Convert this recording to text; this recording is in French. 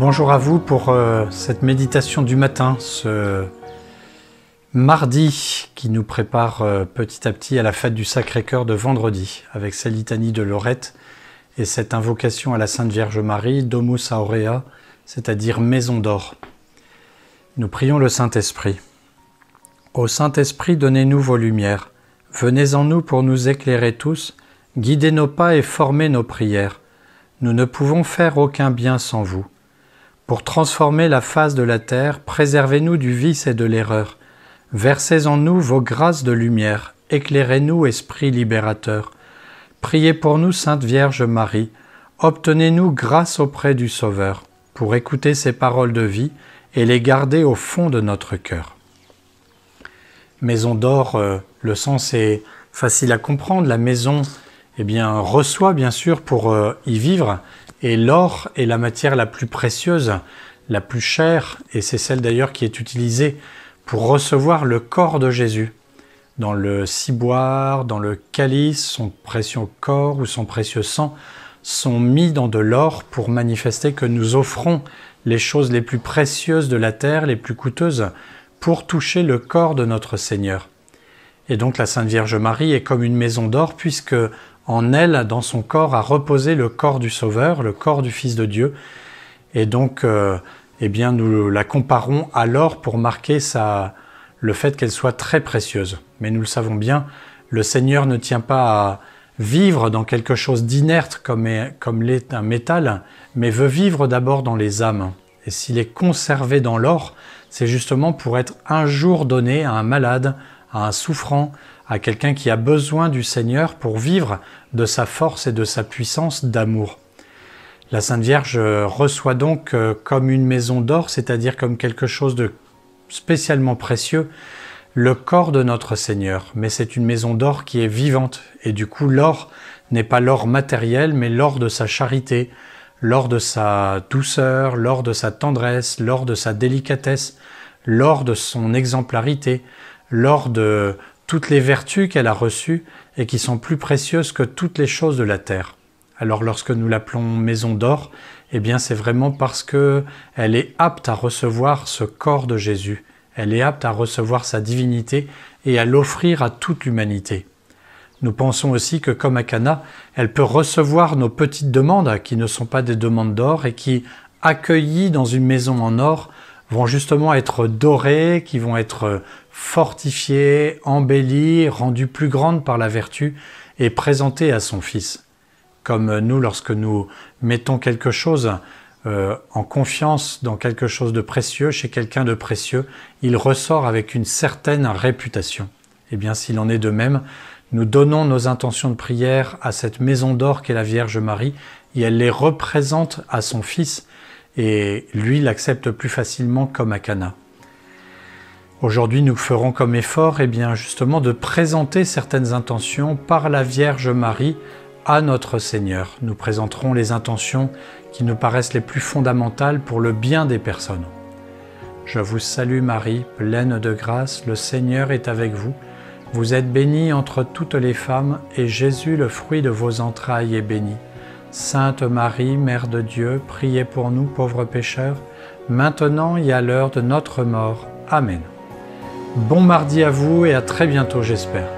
Bonjour à vous pour cette méditation du matin, ce mardi qui nous prépare petit à petit à la fête du Sacré-Cœur de vendredi, avec sa litanie de Lorette et cette invocation à la Sainte Vierge Marie, Domus Aurea, c'est-à-dire Maison d'or. Nous prions le Saint-Esprit. Ô Saint-Esprit, donnez-nous vos lumières. Venez en nous pour nous éclairer tous, guidez nos pas et formez nos prières. Nous ne pouvons faire aucun bien sans vous. Pour transformer la face de la terre, préservez-nous du vice et de l'erreur. Versez en nous vos grâces de lumière. Éclairez-nous, Esprit libérateur. Priez pour nous, Sainte Vierge Marie. Obtenez-nous grâce auprès du Sauveur, pour écouter ces paroles de vie et les garder au fond de notre cœur. Maison d'or, le sens est facile à comprendre. La maison reçoit bien sûr pour y vivre. Et l'or est la matière la plus précieuse, la plus chère, et c'est celle d'ailleurs qui est utilisée pour recevoir le corps de Jésus. Dans le ciboire, dans le calice, son précieux corps ou son précieux sang sont mis dans de l'or pour manifester que nous offrons les choses les plus précieuses de la terre, les plus coûteuses, pour toucher le corps de notre Seigneur. Et donc la Sainte Vierge Marie est comme une maison d'or puisque en elle, dans son corps, a reposé le corps du Sauveur, le corps du Fils de Dieu. Et donc, nous la comparons à l'or pour marquer le fait qu'elle soit très précieuse. Mais nous le savons bien, le Seigneur ne tient pas à vivre dans quelque chose d'inerte comme l'est un métal, mais veut vivre d'abord dans les âmes. Et s'il est conservé dans l'or, c'est justement pour être un jour donné à un malade, à un souffrant, à quelqu'un qui a besoin du Seigneur pour vivre de sa force et de sa puissance d'amour. La Sainte Vierge reçoit donc comme une maison d'or, c'est-à-dire comme quelque chose de spécialement précieux, le corps de notre Seigneur. Mais c'est une maison d'or qui est vivante. Et du coup, l'or n'est pas l'or matériel, mais l'or de sa charité, l'or de sa douceur, l'or de sa tendresse, l'or de sa délicatesse, l'or de son exemplarité, l'or de toutes les vertus qu'elle a reçues et qui sont plus précieuses que toutes les choses de la terre. Alors lorsque nous l'appelons maison d'or, c'est vraiment parce qu'elle est apte à recevoir ce corps de Jésus. Elle est apte à recevoir sa divinité et à l'offrir à toute l'humanité. Nous pensons aussi que comme à Cana, elle peut recevoir nos petites demandes qui ne sont pas des demandes d'or et qui, accueillies dans une maison en or, vont justement être dorées, qui vont être fortifiées, embellies, rendues plus grandes par la vertu et présentées à son Fils. Comme nous, lorsque nous mettons quelque chose en confiance dans quelque chose de précieux, chez quelqu'un de précieux, il ressort avec une certaine réputation. S'il en est de même, nous donnons nos intentions de prière à cette maison d'or qu'est la Vierge Marie et elle les représente à son Fils et lui l'accepte plus facilement comme à Cana. Aujourd'hui, nous ferons comme effort justement de présenter certaines intentions par la Vierge Marie à notre Seigneur. Nous présenterons les intentions qui nous paraissent les plus fondamentales pour le bien des personnes. Je vous salue Marie, pleine de grâce, le Seigneur est avec vous. Vous êtes bénie entre toutes les femmes et Jésus, le fruit de vos entrailles, est béni. Sainte Marie, Mère de Dieu, priez pour nous pauvres pécheurs, maintenant et à l'heure de notre mort. Amen. Bon mardi à vous et à très bientôt j'espère.